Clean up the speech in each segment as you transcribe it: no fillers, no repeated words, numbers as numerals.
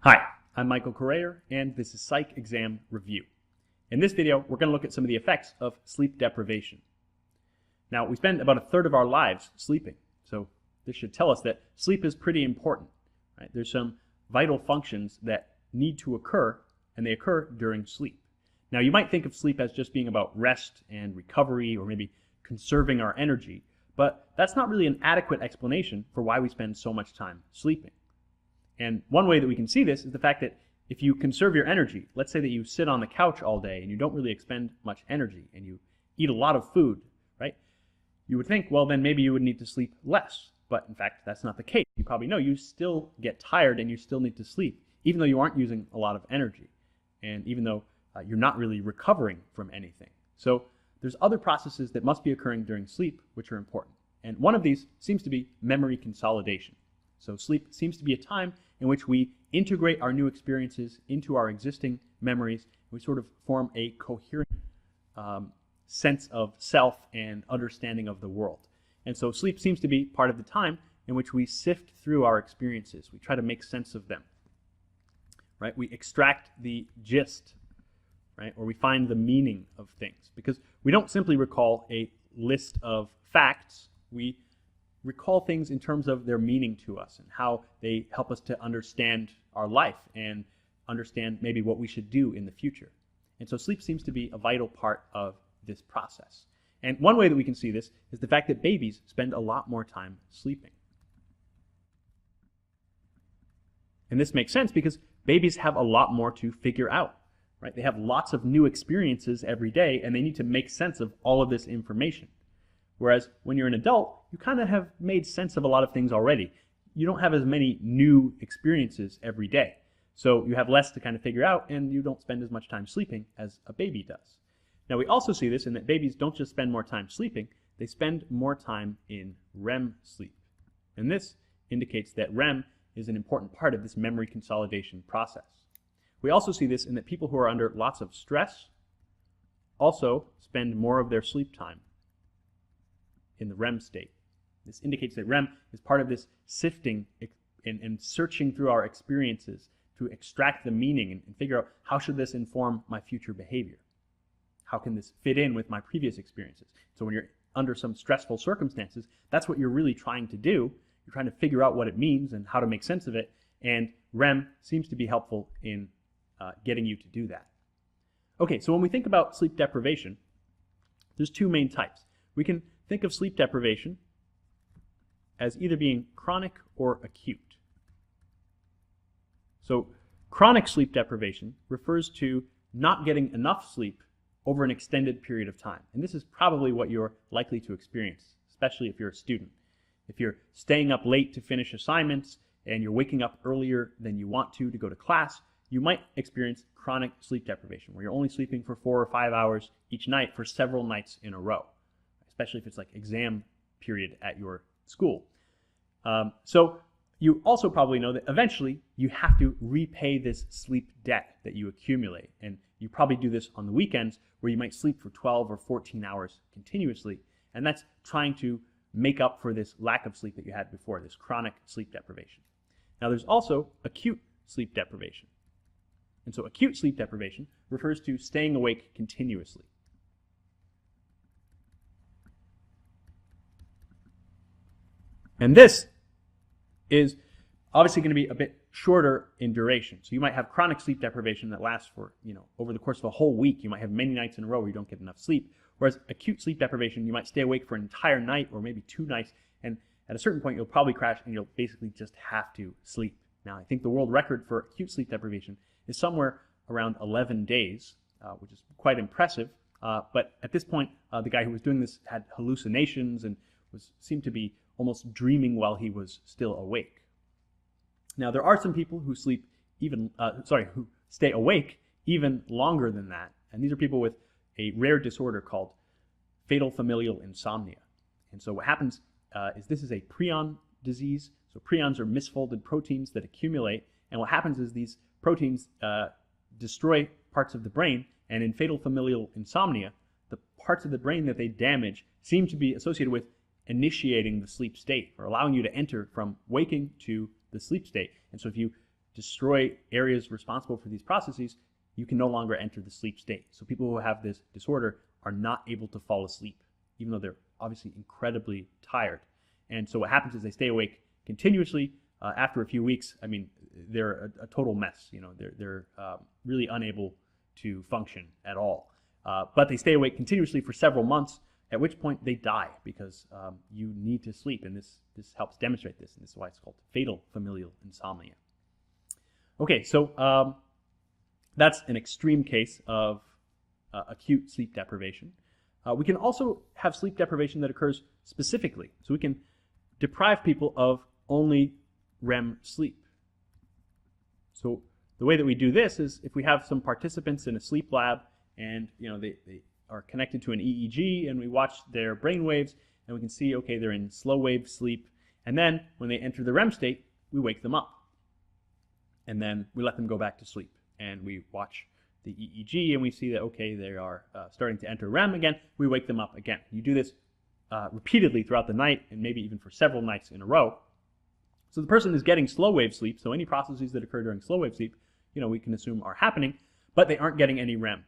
Hi, I'm Michael Correa, and this is Psych Exam Review. In this video, we're going to look at some of the effects of sleep deprivation. Now, we spend about a third of our lives sleeping, so this should tell us that sleep is pretty important. Right? There's some vital functions that need to occur, and they occur during sleep. Now, you might think of sleep as just being about rest and recovery, or maybe conserving our energy, but that's not really an adequate explanation for why we spend so much time sleeping. And one way that we can see this is the fact that if you conserve your energy, let's say that you sit on the couch all day and you don't really expend much energy and you eat a lot of food, right? You would think, well, then maybe you would need to sleep less. But in fact, that's not the case. You probably know you still get tired and you still need to sleep, even though you aren't using a lot of energy and even though you're not really recovering from anything. So there's other processes that must be occurring during sleep which are important. And one of these seems to be memory consolidation. So sleep seems to be a time in which we integrate our new experiences into our existing memories. We sort of form a coherent sense of self and understanding of the world. And so sleep seems to be part of the time in which we sift through our experiences. We try to make sense of them. Right? We extract the gist, right? Or we find the meaning of things. Because we don't simply recall a list of facts. We recall things in terms of their meaning to us and how they help us to understand our life and understand maybe what we should do in the future. And so sleep seems to be a vital part of this process. And one way that we can see this is the fact that babies spend a lot more time sleeping. And this makes sense because babies have a lot more to figure out, right? They have lots of new experiences every day and they need to make sense of all of this information. Whereas when you're an adult, you kind of have made sense of a lot of things already. You don't have as many new experiences every day. So you have less to kind of figure out, and you don't spend as much time sleeping as a baby does. Now we also see this in that babies don't just spend more time sleeping, they spend more time in REM sleep. And this indicates that REM is an important part of this memory consolidation process. We also see this in that people who are under lots of stress also spend more of their sleep time in the REM state. This indicates that REM is part of this sifting and searching through our experiences to extract the meaning and figure out how should this inform my future behavior? How can this fit in with my previous experiences? So when you're under some stressful circumstances, that's what you're really trying to do. You're trying to figure out what it means and how to make sense of it, and REM seems to be helpful in getting you to do that. Okay, so when we think about sleep deprivation, there's two main types. We can think of sleep deprivation as either being chronic or acute. So chronic sleep deprivation refers to not getting enough sleep over an extended period of time. And this is probably what you're likely to experience, especially if you're a student. If you're staying up late to finish assignments and you're waking up earlier than you want to go to class, you might experience chronic sleep deprivation, where you're only sleeping for 4 or 5 hours each night for several nights in a row, especially if it's like exam period at your school. So you also probably know that eventually you have to repay this sleep debt that you accumulate. And you probably do this on the weekends where you might sleep for 12 or 14 hours continuously. And that's trying to make up for this lack of sleep that you had before, this chronic sleep deprivation. Now there's also acute sleep deprivation. And so acute sleep deprivation refers to staying awake continuously. And this is obviously going to be a bit shorter in duration. So you might have chronic sleep deprivation that lasts for, over the course of a whole week. You might have many nights in a row where you don't get enough sleep. Whereas acute sleep deprivation, you might stay awake for an entire night or maybe 2 nights. And at a certain point, you'll probably crash and you'll basically just have to sleep. Now, I think the world record for acute sleep deprivation is somewhere around 11 days, which is quite impressive. But at this point, the guy who was doing this had hallucinations and seemed to be almost dreaming while he was still awake. Now, there are some people who who stay awake even longer than that. And these are people with a rare disorder called fatal familial insomnia. And so what happens is this is a prion disease. So prions are misfolded proteins that accumulate. And what happens is these proteins destroy parts of the brain. And in fatal familial insomnia, the parts of the brain that they damage seem to be associated with initiating the sleep state, or allowing you to enter from waking to the sleep state. And so if you destroy areas responsible for these processes, you can no longer enter the sleep state. So people who have this disorder are not able to fall asleep, even though they're obviously incredibly tired. And so what happens is they stay awake continuously. After a few weeks, I mean, they're a total mess. You know, they're really unable to function at all. But they stay awake continuously for several months, at which point they die because you need to sleep. And this helps demonstrate this, and this is why it's called fatal familial insomnia. Okay, so that's an extreme case of acute sleep deprivation. We can also have sleep deprivation that occurs specifically. So we can deprive people of only REM sleep. So the way that we do this is if we have some participants in a sleep lab and they are connected to an EEG and we watch their brain waves and we can see, okay, they're in slow wave sleep, and then when they enter the REM state, we wake them up. And then we let them go back to sleep and we watch the EEG and we see that, okay, they are starting to enter REM again. We wake them up again. You do this repeatedly throughout the night and maybe even for several nights in a row. So the person is getting slow wave sleep, so any processes that occur during slow wave sleep, we can assume are happening, but they aren't getting any REM.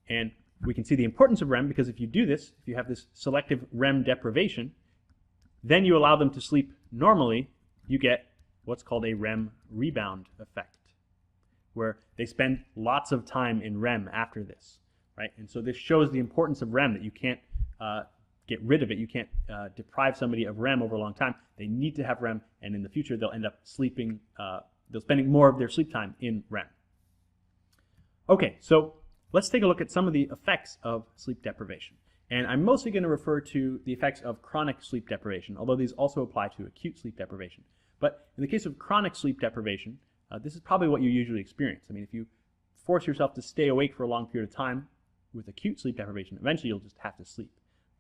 And we can see the importance of REM because if you do this, if you have this selective REM deprivation, then you allow them to sleep normally, you get what's called a REM rebound effect, where they spend lots of time in REM after this, right? And so this shows the importance of REM, that you can't get rid of it. You can't deprive somebody of REM over a long time. They need to have REM, and in the future they'll end up sleeping, they'll spending more of their sleep time in REM. Okay, so let's take a look at some of the effects of sleep deprivation. And I'm mostly going to refer to the effects of chronic sleep deprivation, although these also apply to acute sleep deprivation. But in the case of chronic sleep deprivation, this is probably what you usually experience. I mean, if you force yourself to stay awake for a long period of time with acute sleep deprivation, eventually you'll just have to sleep,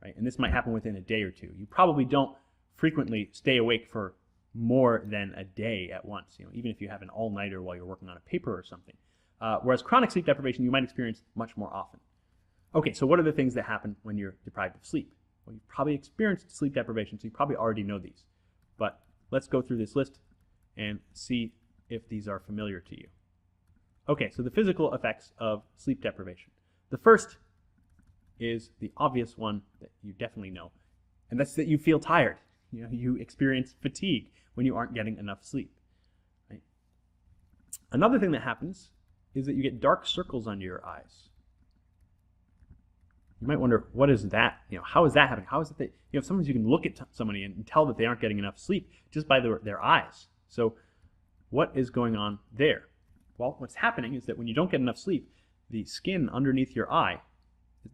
right? And this might happen within a day or two. You probably don't frequently stay awake for more than a day at once, even if you have an all-nighter while you're working on a paper or something. Whereas chronic sleep deprivation you might experience much more often. Okay, so what are the things that happen when you're deprived of sleep? Well, you've probably experienced sleep deprivation, so you probably already know these. But let's go through this list and see if these are familiar to you. Okay, so the physical effects of sleep deprivation. The first is the obvious one that you definitely know, and that's that you feel tired. You experience fatigue when you aren't getting enough sleep. Right? Another thing that happens is that you get dark circles under your eyes. You might wonder, what is that? How is that happening? How is it that, sometimes you can look at somebody and tell that they aren't getting enough sleep just by their eyes. So what is going on there? Well, what's happening is that when you don't get enough sleep, the skin underneath your eye,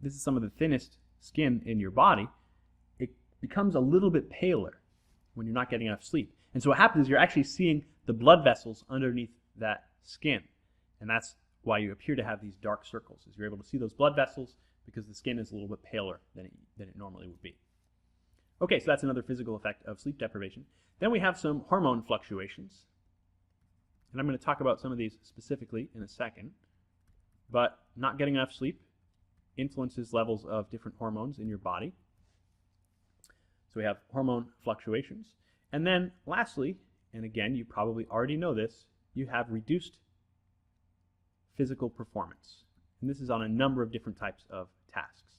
this is some of the thinnest skin in your body, it becomes a little bit paler when you're not getting enough sleep. And so what happens is you're actually seeing the blood vessels underneath that skin. And that's why you appear to have these dark circles, is you're able to see those blood vessels because the skin is a little bit paler than it normally would be. Okay, so that's another physical effect of sleep deprivation. Then we have some hormone fluctuations. And I'm going to talk about some of these specifically in a second. But not getting enough sleep influences levels of different hormones in your body. So we have hormone fluctuations. And then lastly, and again, you probably already know this, you have reduced physical performance. And this is on a number of different types of tasks.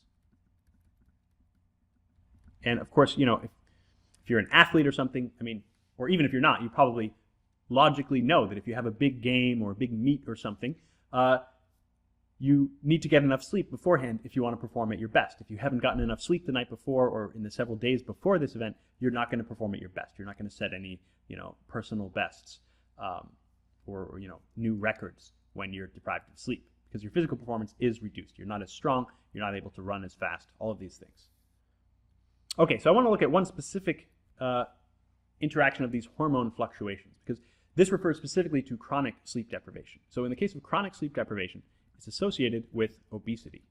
And of course, if you're an athlete or something, or even if you're not, you probably logically know that if you have a big game or a big meet or something, you need to get enough sleep beforehand if you want to perform at your best. If you haven't gotten enough sleep the night before or in the several days before this event, you're not going to perform at your best. You're not going to set any, personal bests or new records when you're deprived of sleep, because your physical performance is reduced. You're not as strong, you're not able to run as fast, all of these things. Okay, so I want to look at one specific interaction of these hormone fluctuations, because this refers specifically to chronic sleep deprivation. So in the case of chronic sleep deprivation, it's associated with obesity.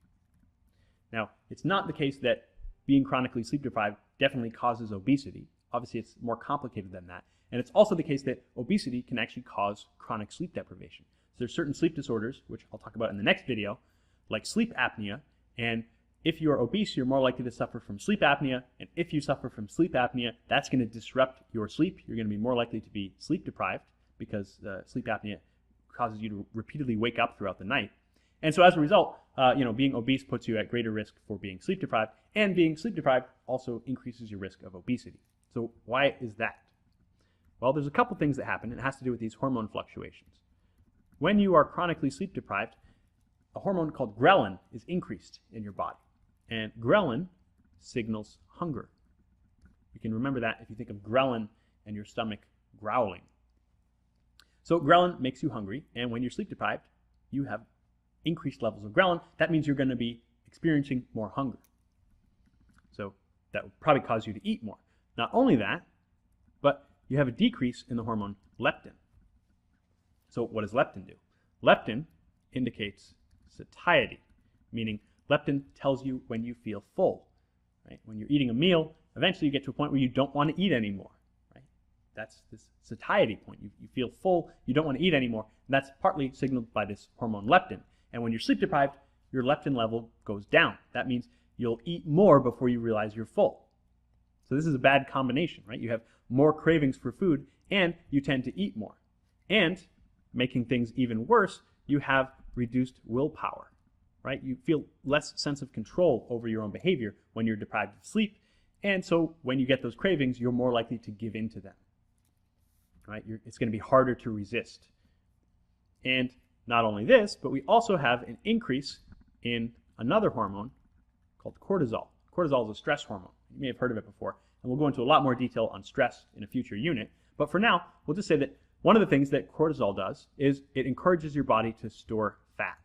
Now, it's not the case that being chronically sleep deprived definitely causes obesity. Obviously, it's more complicated than that. And it's also the case that obesity can actually cause chronic sleep deprivation. So there's certain sleep disorders, which I'll talk about in the next video, like sleep apnea. And if you're obese, you're more likely to suffer from sleep apnea. And if you suffer from sleep apnea, that's going to disrupt your sleep. You're going to be more likely to be sleep deprived because sleep apnea causes you to repeatedly wake up throughout the night. And so as a result, being obese puts you at greater risk for being sleep deprived, and being sleep deprived also increases your risk of obesity. So why is that? Well, there's a couple things that happen, and it has to do with these hormone fluctuations. When you are chronically sleep deprived, a hormone called ghrelin is increased in your body. And ghrelin signals hunger. You can remember that if you think of ghrelin and your stomach growling. So ghrelin makes you hungry, and when you're sleep deprived, you have increased levels of ghrelin. That means you're going to be experiencing more hunger. So that would probably cause you to eat more. Not only that, but you have a decrease in the hormone leptin. So what does leptin do? Leptin indicates satiety, meaning leptin tells you when you feel full. Right? When you're eating a meal, eventually you get to a point where you don't want to eat anymore. Right? That's this satiety point. You feel full, you don't want to eat anymore. And that's partly signaled by this hormone leptin. And when you're sleep deprived, your leptin level goes down. That means you'll eat more before you realize you're full. So this is a bad combination, right? You have more cravings for food, and you tend to eat more. And making things even worse, you have reduced willpower, right? You feel less sense of control over your own behavior when you're deprived of sleep. And so when you get those cravings, you're more likely to give in to them, right? It's going to be harder to resist. And not only this, but we also have an increase in another hormone called cortisol. Cortisol is a stress hormone. You may have heard of it before. And we'll go into a lot more detail on stress in a future unit. But for now, we'll just say that one of the things that cortisol does is it encourages your body to store fat,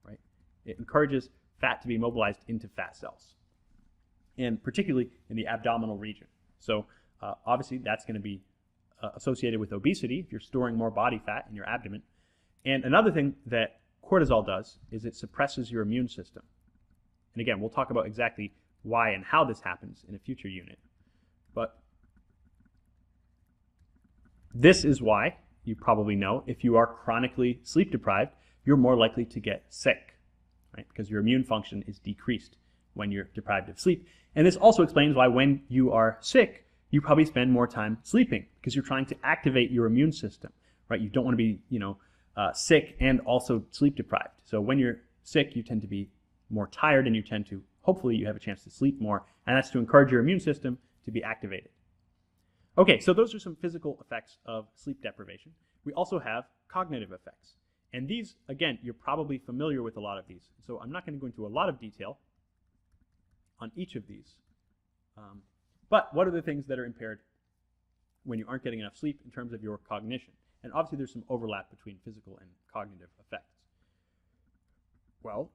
right? It encourages fat to be mobilized into fat cells, and particularly in the abdominal region. So obviously that's going to be associated with obesity if you're storing more body fat in your abdomen. And another thing that cortisol does is it suppresses your immune system. And again, we'll talk about exactly why and how this happens in a future unit. But this is why, you probably know, if you are chronically sleep deprived, you're more likely to get sick, right? Because your immune function is decreased when you're deprived of sleep. And this also explains why when you are sick, you probably spend more time sleeping because you're trying to activate your immune system, right? You don't want to be, sick and also sleep deprived. So when you're sick, you tend to be more tired, and you tend to, hopefully you have a chance to sleep more, and that's to encourage your immune system to be activated. Okay, so those are some physical effects of sleep deprivation. We also have cognitive effects. And these, again, you're probably familiar with a lot of these. So I'm not going to go into a lot of detail on each of these. But what are the things that are impaired when you aren't getting enough sleep in terms of your cognition? And obviously there's some overlap between physical and cognitive effects. Well,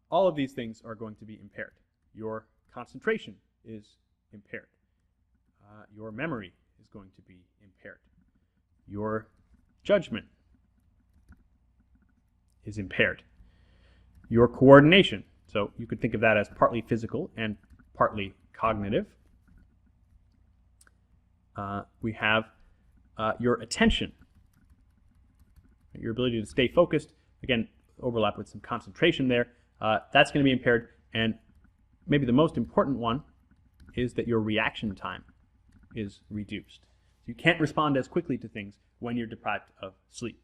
all of these things are going to be impaired. Your concentration is impaired. Your memory is going to be impaired. Your judgment is impaired. Your coordination, so you could think of that as partly physical and partly cognitive. We have your attention, your ability to stay focused. Again, overlap with some concentration there. That's going to be impaired. And maybe the most important one is that your reaction time is reduced. So you can't respond as quickly to things when you're deprived of sleep.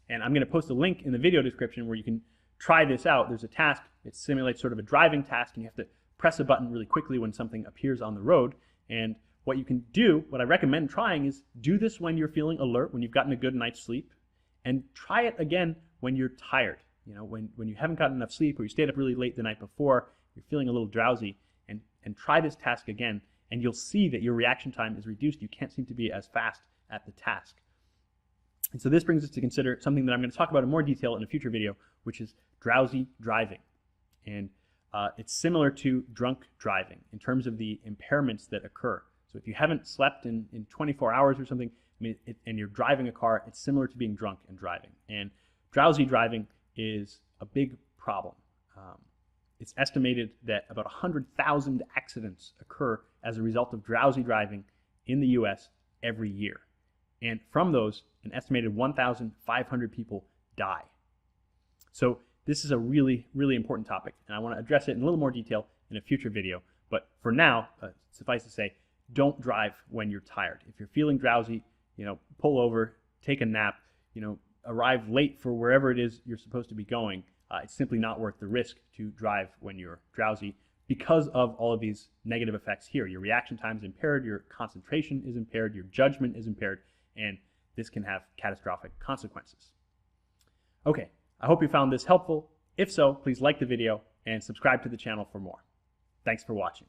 And I'm going to post a link in the video description where you can try this out. There's a task. It simulates sort of a driving task, and you have to press a button really quickly when something appears on the road. And what you can do, what I recommend trying, is do this when you're feeling alert, when you've gotten a good night's sleep, and try it again when you're tired. When you haven't gotten enough sleep, or you stayed up really late the night before, you're feeling a little drowsy, and try this task again, and you'll see that your reaction time is reduced. You can't seem to be as fast at the task. And so this brings us to consider something that I'm going to talk about in more detail in a future video, which is drowsy driving. And it's similar to drunk driving in terms of the impairments that occur. So if you haven't slept in 24 hours or something, and you're driving a car, it's similar to being drunk and driving. And drowsy driving is a big problem. It's estimated that about 100,000 accidents occur as a result of drowsy driving in the U.S. every year. And from those, an estimated 1,500 people die. So this is a really, really important topic, and I want to address it in a little more detail in a future video. But for now, suffice to say, don't drive when you're tired. If you're feeling drowsy, pull over, take a nap, arrive late for wherever it is you're supposed to be going, it's simply not worth the risk to drive when you're drowsy because of all of these negative effects here. Your reaction time is impaired, your concentration is impaired, your judgment is impaired, and this can have catastrophic consequences. Okay, I hope you found this helpful. If so, please like the video and subscribe to the channel for more. Thanks for watching.